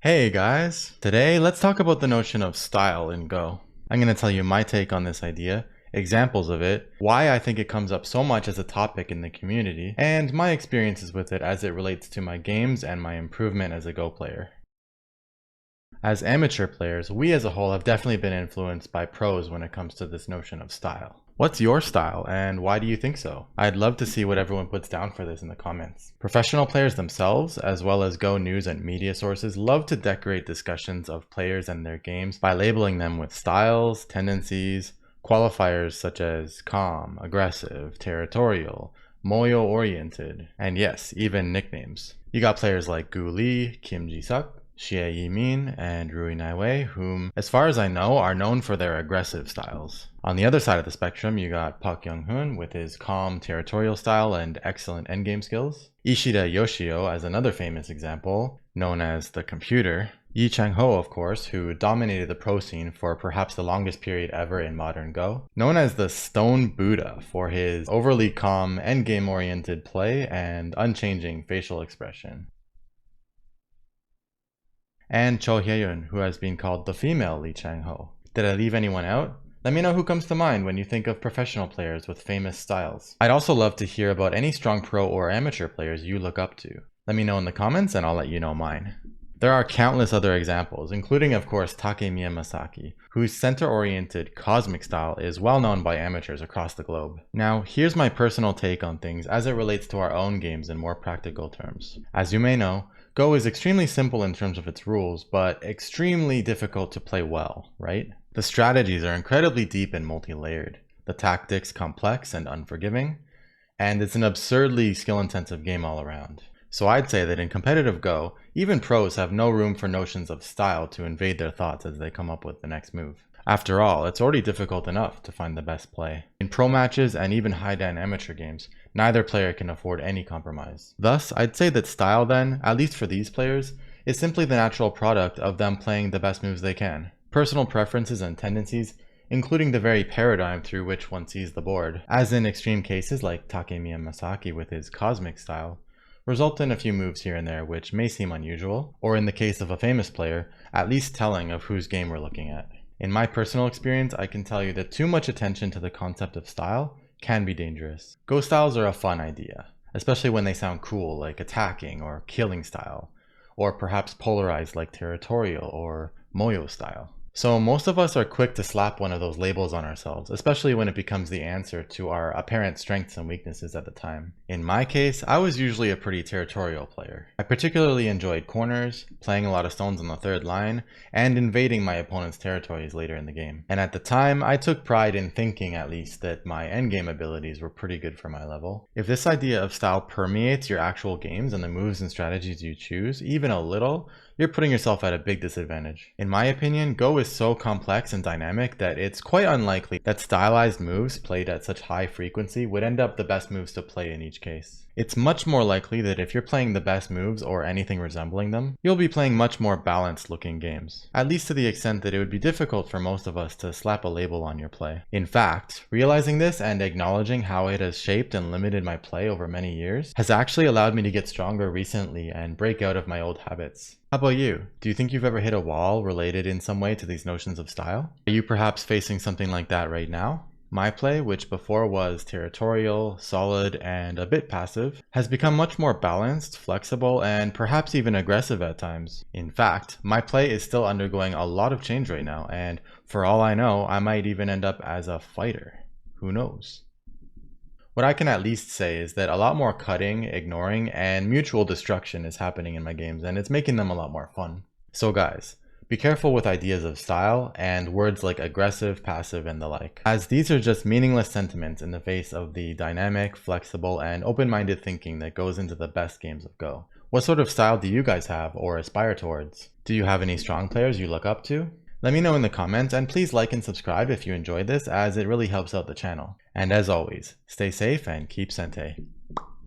Hey guys! Today, let's talk about the notion of style in Go. I'm going to tell you my take on this idea, examples of it, why I think it comes up so much as a topic in the community, and my experiences with it as it relates to my games and my improvement as a Go player. As amateur players, we as a whole have definitely been influenced by pros when it comes to this notion of style. What's your style and why do you think so? I'd love to see what everyone puts down for this in the comments. Professional players themselves, as well as Go news and media sources, love to decorate discussions of players and their games by labeling them with styles, tendencies, qualifiers such as calm, aggressive, territorial, moyo-oriented, and yes, even nicknames. You got players like Gu Li, Kim Ji-suk, Xie Yimin, and Rui Naiwei, whom, as far as I know, are known for their aggressive styles. On the other side of the spectrum, you got Park Young-hoon with his calm, territorial style and excellent endgame skills. Ishida Yoshio as another famous example, known as the Computer. Yi Chang-ho, of course, who dominated the pro scene for perhaps the longest period ever in modern Go. Known as the Stone Buddha for his overly calm, endgame-oriented play and unchanging facial expression. And Cho Hye-yoon, who has been called the female Lee Chang-ho. Did I leave anyone out? Let me know who comes to mind when you think of professional players with famous styles. I'd also love to hear about any strong pro or amateur players you look up to. Let me know in the comments and I'll let you know mine. There are countless other examples, including of course Takemiya Masaki, whose center-oriented cosmic style is well known by amateurs across the globe. Now, here's my personal take on things as it relates to our own games in more practical terms. As you may know, Go is extremely simple in terms of its rules, but extremely difficult to play well, right? The strategies are incredibly deep and multi-layered, the tactics complex and unforgiving, and it's an absurdly skill-intensive game all around. So I'd say that in competitive Go, even pros have no room for notions of style to invade their thoughts as they come up with the next move. After all, it's already difficult enough to find the best play. In pro matches and even high-dan amateur games, neither player can afford any compromise. Thus, I'd say that style then, at least for these players, is simply the natural product of them playing the best moves they can. Personal preferences and tendencies, including the very paradigm through which one sees the board, as in extreme cases like Takemiya Masaki with his cosmic style, result in a few moves here and there which may seem unusual, or in the case of a famous player, at least telling of whose game we're looking at. In my personal experience, I can tell you that too much attention to the concept of style can be dangerous. Go styles are a fun idea, especially when they sound cool like attacking or killing style, or perhaps polarized like territorial or moyo style. So most of us are quick to slap one of those labels on ourselves, especially when it becomes the answer to our apparent strengths and weaknesses at the time. In my case, I was usually a pretty territorial player. I particularly enjoyed corners, playing a lot of stones on the third line, and invading my opponent's territories later in the game. And at the time, I took pride in thinking at least that my endgame abilities were pretty good for my level. If this idea of style permeates your actual games and the moves and strategies you choose, even a little, you're putting yourself at a big disadvantage. In my opinion, Go is so complex and dynamic that it's quite unlikely that stylized moves played at such high frequency would end up the best moves to play in each case. It's much more likely that if you're playing the best moves or anything resembling them, you'll be playing much more balanced looking games. At least to the extent that it would be difficult for most of us to slap a label on your play. In fact, realizing this and acknowledging how it has shaped and limited my play over many years has actually allowed me to get stronger recently and break out of my old habits. How about you? Do you think you've ever hit a wall related in some way to these notions of style? Are you perhaps facing something like that right now? My play, which before was territorial, solid, and a bit passive, has become much more balanced, flexible, and perhaps even aggressive at times. In fact, my play is still undergoing a lot of change right now, and for all I know, I might even end up as a fighter. Who knows? What I can at least say is that a lot more cutting, ignoring, and mutual destruction is happening in my games, and it's making them a lot more fun. So guys, be careful with ideas of style and words like aggressive, passive, and the like, as these are just meaningless sentiments in the face of the dynamic, flexible, and open-minded thinking that goes into the best games of Go. What sort of style do you guys have or aspire towards? Do you have any strong players you look up to? Let me know in the comments, and please like and subscribe if you enjoyed this, as it really helps out the channel. And as always, stay safe and keep sente.